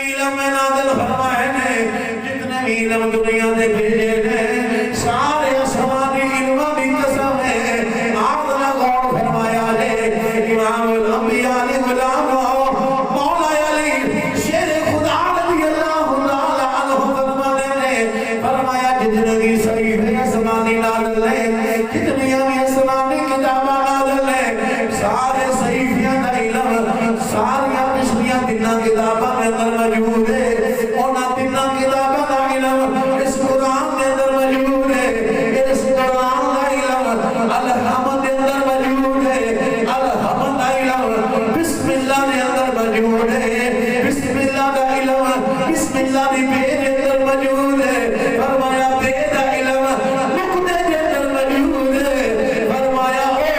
بھی علم میں نازل فرمائے نے، جتنے بھی علم دنیا دے بھیجے نے، سارے آسمانی علماں دی قسم ہے، آپ نے غور فرمایا ہے، امام الانبیاء علیہ غلام مولا علی شیر خدا رضی اللہ تعالی عنہ فرمانے نے فرمایا جتنے بھی صحیفے آسمانی نازل ہیں، جتنی بھی آسمانی کتاباں نازل ہیں، سارے صحیفیاں دا علم ساریاں پچھلیاں تیناں کتاباں میں اندر موجود ہے، انہاں تیناں کتاباں دا علم اس قرآن کے اندر موجود ہے، اس قرآن دا علم الحمد کے اندر موجود ہے، الحمد دا علم بسم اللہ کے اندر موجود ہے، بسم اللہ دا علم بسم اللہ دی بے کے اندر موجود ہے، فرمایا بے دا علم نقطے کے اندر موجود ہے، فرمایا اے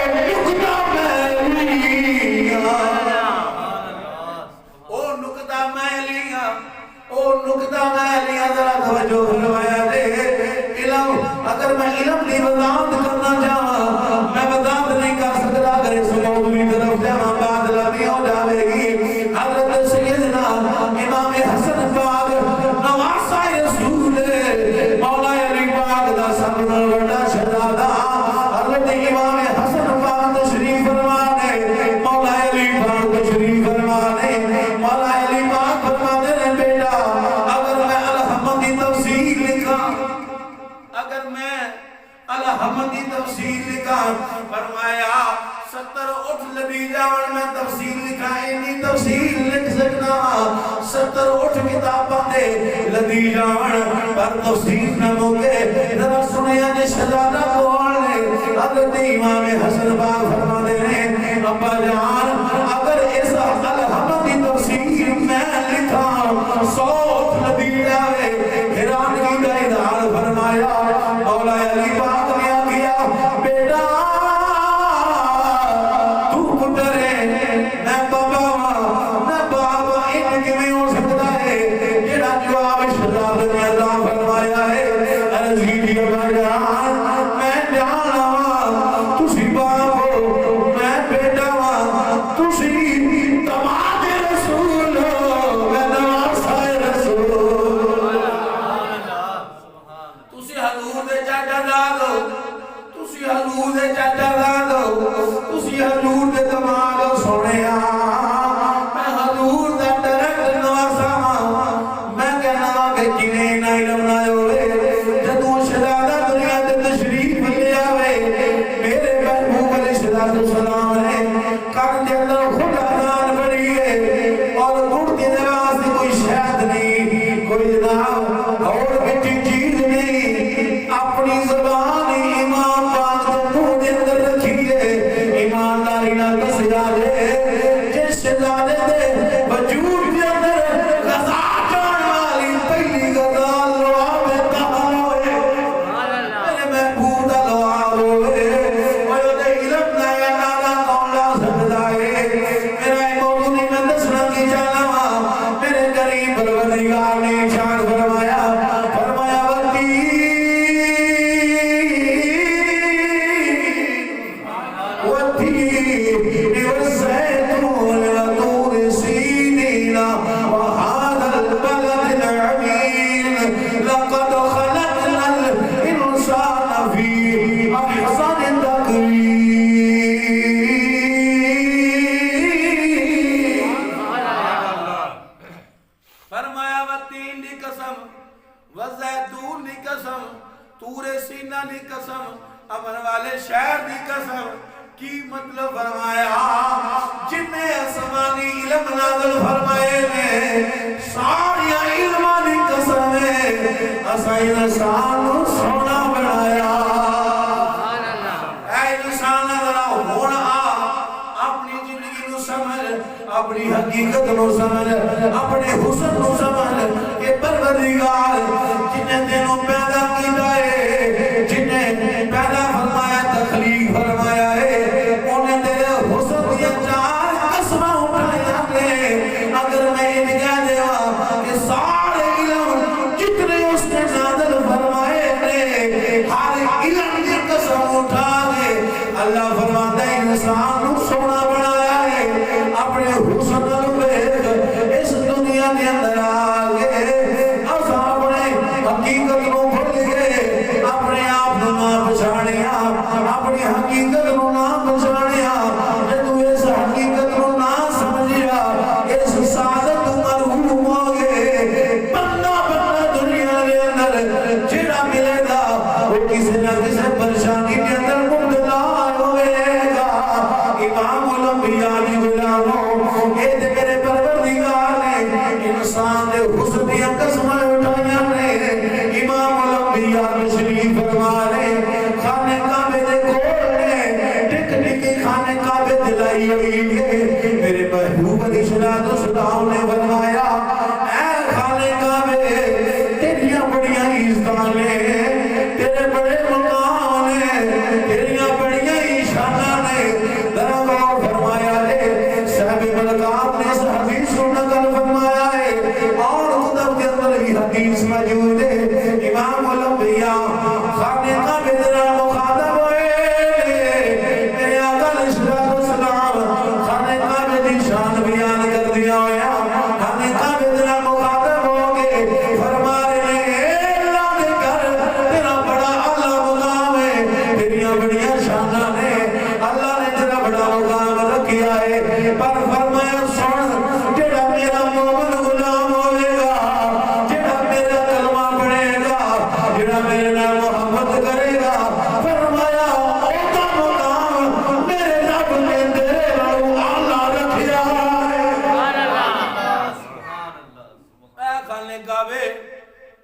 نقطہ میں لیا ذرا توجہ فرمایا دے علم اگر میں علم کی وضاحت کرنا چاہاں میں وضاحت نہیں کر سکتا اگر اس موضوع کی طرف جاواں بعد لمبی ہو جاوے گی حضرت سیدنا امام حسن پاک نواسہ رسول مولا علی پاک دا سب تو بڑا شہزادہ حضرت امام حسن پاک تشریف فرمانے مولا علی پاک تشریف فرمانے مولا علی پاک فرمانے نے بیٹا اگر میں الحمد کی تفسیر لکھا فرمایا 70 اٹھ لبی جاون میں تفسیر لکھا اینی تفسیر لکھ سکنا 70 اٹھ کتاباں دے لبی جاون پر تفسیر نہ موگے ذرا سنیا نے شہزادہ کون نے حضرت امام حسن پاک فرماتے ہیں ابا جان اگر اس الحمد کی تفسیر میں لکھا 100 اٹھ لبی جاوے حیرانگی کا اظہار فرمایا مولا علی پاک نے کیا بیٹا تو کٹرے میں بابا ان کے میں ہو سکتا ہے جڑا جواب شہزاد نے عطا فرمایا ہے عرضی دی جان میں جانا تسی باپ ہو میں بیٹا ہاں تسی دماد رسول ہو میں نواسہ رسول تسی حضور دے چاچا داد ہو تسی حضور دے چاچا داد ہو تسی حضور دے دماغ ہو سونے میں حضور دا ڈائریکٹ نواسا میں کہنا کہ جنہیں نہ علم نہ ہوئے جدوں شہزادہ دنیا تے تشریف لے آوے میرے محبوب علیہ السلام نے کان دے اندر خود اذان پڑھی ہے اور گھڑ کے نواز کوئی شہد نہیں کوئی جناب اور بیٹی چیز نہیں اپنی زبان امام پاک کے منہ دے اندر رکھی ہے ایمانداری نہ دسیا دے جس شہزادے دے وجود کے اندر غذا جان والی پہلی غذا لعاب تحال ہوئے میرے محبوب دا لعاب ہوئے اور دے علم نیا نانا کون لا سکتا ہے میرا موضوع نہیں میں دسنا کی جانا میرے قریب پروردگار نے ارشاد فرمایا امن والے شہر دی قسم کی مطلب فرمایا جنہیں آسمانی علم نازل فرمائے نے ساری علماں دی قسم ہے اساں انسان سونا بنایا اے انسان ذرا ہونا اپنی زندگی نو سمجھ اپنی حقیقت نو سمجھ اپنے حسن نو سمجھ کہ پروردگار جنہیں تینوں پیدا کیتا ہے جنہیں پیدا فرمایا تخلیق فرمایا ہے انہیں تیرے حسن دیا 4 قسمہ اٹھایا نے اگر میں ان کہہ دیوا کہ سارے علم جتنے اس نے نازل فرمائے نے ہر علم کی قسم اٹھا دے اللہ فرماتا ہے انسان نو سونا بنایا ہے اپنے حسن نو اس دنیا کے اندر انسان دے حسن دیا قسمیں اٹھائیاں نے امام الانبیاء تشریف فرما رہے خانے کعبے دے کول نے ٹک ٹکی خانے کعبے دلائی ہوئی ہے میرے محبوب علیہ السلام نے فرمایا اے خانے کعبے تیریاں بڑیاں عزتاں نے تیرے بڑے مقام نے تیریاں بڑیاں شاناں نے ذرا غور فرمایا ہے صاحب ملکات نے اس حدیث کو نقل فرمایا ہے اور ادب کے اندر بھی حدیث موجود ہے امام الانبیاء خانے کعبے ذرا مخاطب ہوئے میرے آقا علیہ السلام خانے کعبے دی شان بیان کر دیا ہویا خانے کعبے ذرا مخاطب ہو گے فرما رہے ہیں اللہ دے گھر تیرا بڑا اعلیٰ مقام ہے تیریاں بڑیاں شاناں نے اللہ نے تیرا بڑا مقام رکھیا ہے پر فرمایا سن جڑا میرا مومن غلام ہوئے گا جڑا میرا کلمہ پڑھے گا جڑا میرے نال محبت کرے گا فرمایا اوتا مقام میرے رب نے تیرے نال اعلیٰ رکھیا ہے اے خانے کعبے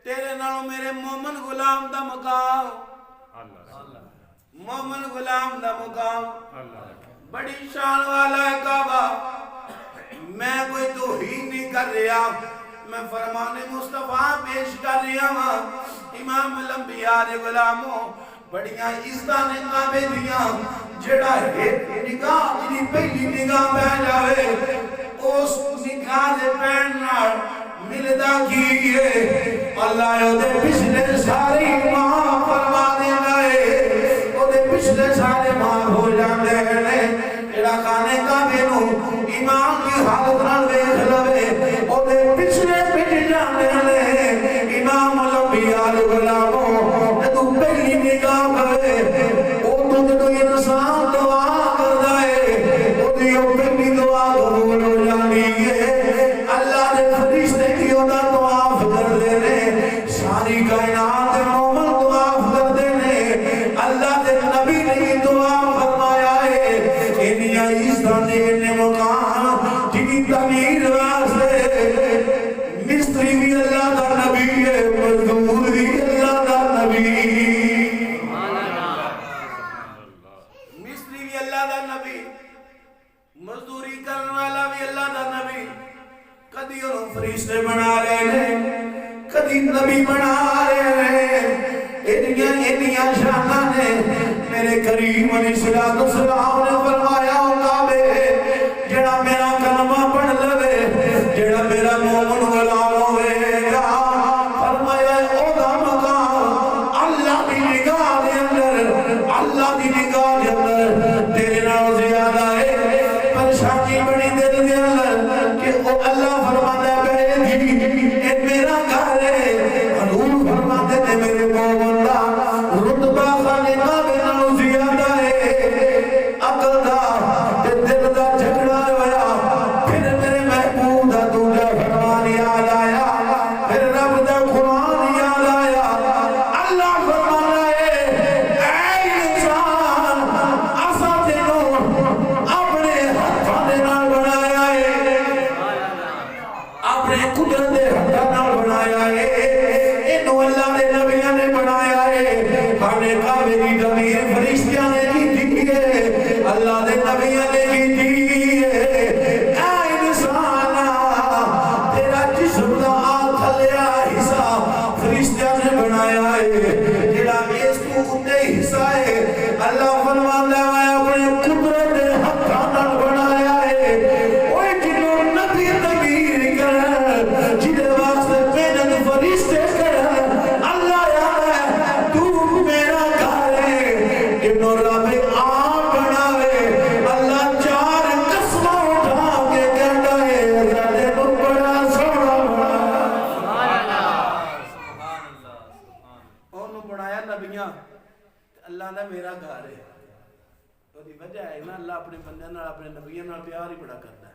تیرے نالوں میرے مومن غلام دا مقام مومن غلام دا مقام بڑی شان والا ہے کعبہ میں کوئی توہین نہیں کر رہا میں فرمان مصطفیٰ پیش کر رہا ہوں امام الانبیاء دے غلاموں بڑیاں عزتاں نے کعبے دیاں جڑا ایک نگاہ جنی پہلی نگاہ پہ جاوے اس نگاہ دے پین نال ملدا کی ہے اللہ دے پچھلے ساری ماں فرما دینا ہے او دے پچھلے سارے ماں ہو جاندے ہیں جڑا خانے کعبے نو ایمان کی حالت نال ویکھ لوے او دے پچھلے پٹ جاندے ہیں امام الانبیاء دے غلاموں جدوں پہلی نگاہ کرے او تو جدوں انسان دعا کردا ہے او دی پہلی دعا قبول ہو جاندی ہے اللہ دے فرشتے کی اودا طواف کردے نے ساری کائنات دے مومن طواف کردے نے اللہ دے نبی نے دعا فرمایا ہے انہاں عزتاں دے نے مقام جنی تعمیر واسطے مستری بھی اللہ دا نبی ہے مزدور بھی اللہ دا نبی مستری بھی اللہ دا نبی مزدوری کرنے والا بھی اللہ دا نبی کدی انہوں فرشتے بنا رہے ہیں کدی نبی بنا رہے ہیں انہیاں شانہ نے میرے کریم علیہ السلام نے فرمایا کعبے جڑا میرا کلمہ پڑھ لوے جڑا میرا مومن غلام ہوئے گا فرمایا او دا مقام اللہ دی نگاہ دے اندر اللہ دی نگاہ دے اندر تیرے نال زیادہ ہے پریشانی بڑی دل دے اندر کہ او اللہ فرماتا ہے بیٹی اے میرا گھر ہے حضور فرماتے نے میرے مومن دا رتبہ خانے کعبے نال زیادہ ہے عقل دا تے دل دا جھگڑا ہویا پھر میرے محبوب دا دوجا فرمان یاد آیا پھر رب دا قرآن یاد آیا اللہ فرمانا ہے اے انسان اسا تینوں اپنے ہتھاں دے نال بنایا ہے اپنے قدرت دے ہتھاں نال بنایا ہے اینو اللہ دے نبیوں نے بنایا ہے خانے کعبے دی تعمیر فرشتیاں نے کی ہے اللہ دے نبیوں نے کی ہے اے انسان تیرا جسم دا تھلیا حصہ فرشتیاں نے بنایا ہے جڑا اس تو اتے حصہ ہے اللہ فرماتا ہے اپنے قدرت دے ہتھاں نال بنایا ہے اوے جنوں نبی تعمیر کر جدے واسطے محنت فرشتے کر اللہ یاد ہے تو میرا گھر ہے جنوں رب آپ بناوے اللہ چار قسمہ اٹھا کے کہتا ہے رہے تو بڑا سوڑا بنا انہوں بنایا نبیاں اللہ نے میرا گھر ہے تو دی وجہ ہے نا اللہ اپنے بندے نال اپنے نبیوں نال پیار ہی بڑا کرتا ہے